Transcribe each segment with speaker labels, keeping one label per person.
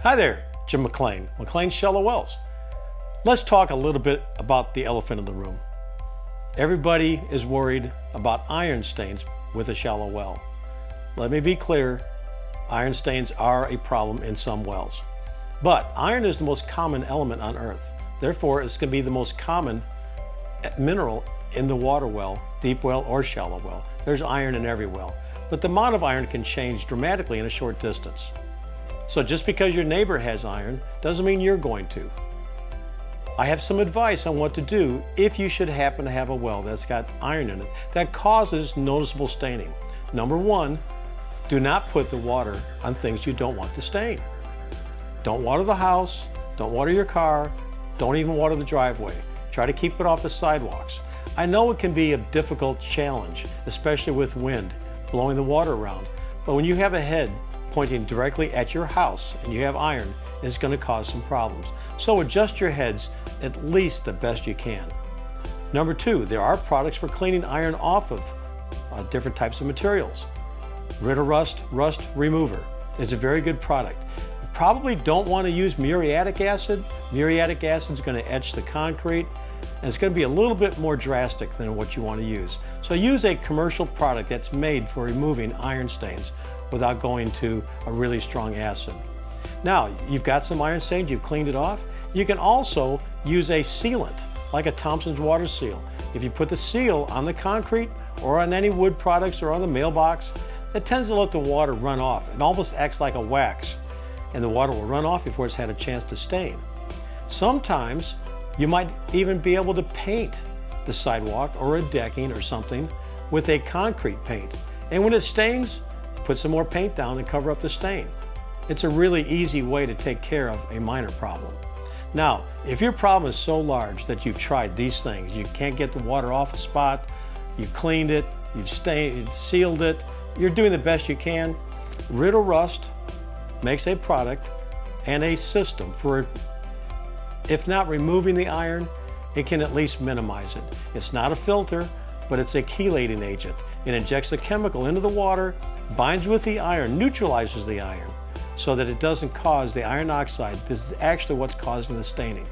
Speaker 1: Hi there, Jim McLean, McLean Shallow Wells. Let's talk a little bit about the elephant in the room. Everybody is worried about iron stains with a shallow well. Let me be clear, iron stains are a problem in some wells. But iron is the most common element on Earth. Therefore, it's going to be the most common mineral in the water well, deep well or shallow well. There's iron in every well. But the amount of iron can change dramatically in a short distance. So just because your neighbor has iron doesn't mean you're going to. I have some advice on what to do if you should happen to have a well that's got iron in it that causes noticeable staining. Number one, do not put the water on things you don't want to stain. Don't water the house, don't water your car, don't even water the driveway. Try to keep it off the sidewalks. I know it can be a difficult challenge, especially with wind blowing the water around, but when you have a head pointing directly at your house and you have iron, it's going to cause some problems. So adjust your heads at least the best you can. Number two, there are products for cleaning iron off of different types of materials. Rid-A-Rust Rust Remover is a very good product. You probably don't want to use muriatic acid. Muriatic acid is going to etch the concrete, and it's going to be a little bit more drastic than what you want to use. So use a commercial product that's made for removing iron stains without going to a really strong acid. Now, you've got some iron stains, you've cleaned it off. You can also use a sealant, like a Thompson's water seal. If you put the seal on the concrete or on any wood products or on the mailbox, it tends to let the water run off. It almost acts like a wax, and the water will run off before it's had a chance to stain. Sometimes you might even be able to paint the sidewalk or a decking or something with a concrete paint. And when it stains, put some more paint down and cover up the stain. It's a really easy way to take care of a minor problem. Now, if your problem is so large that you've tried these things, you can't get the water off a spot, you've cleaned it, you've sealed it, you're doing the best you can, Rid-A-Rust makes a product and a system for, if not removing the iron, it can at least minimize it. It's not a filter, but it's a chelating agent. It injects a chemical into the water, binds with the iron, neutralizes the iron, so that it doesn't cause the iron oxide. This is actually what's causing the staining.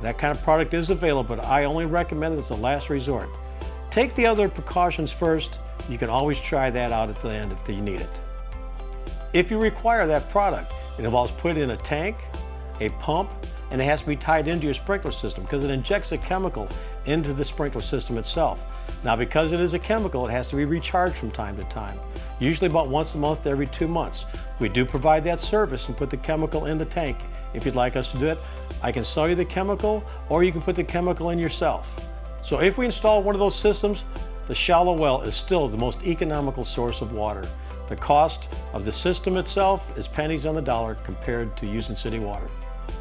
Speaker 1: That kind of product is available, but I only recommend it as a last resort. Take the other precautions first. You can always try that out at the end if you need it. If you require that product, it involves putting in a tank, a pump, and it has to be tied into your sprinkler system because it injects a chemical into the sprinkler system itself. Now, because it is a chemical, it has to be recharged from time to time, usually about once a month, every 2 months. We do provide that service and put the chemical in the tank. If you'd like us to do it, I can sell you the chemical, or you can put the chemical in yourself. So if we install one of those systems, the shallow well is still the most economical source of water. The cost of the system itself is pennies on the dollar compared to using city water.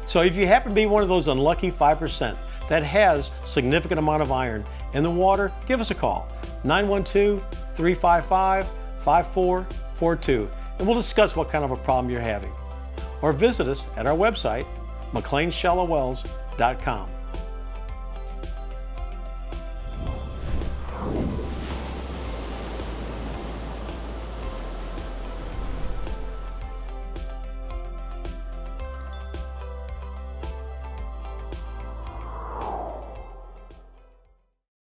Speaker 1: So if you happen to be one of those unlucky 5% that has significant amount of iron in the water, give us a call, 912-355-5442, and we'll discuss what kind of a problem you're having. Or visit us at our website, McLeanShallowWells.com.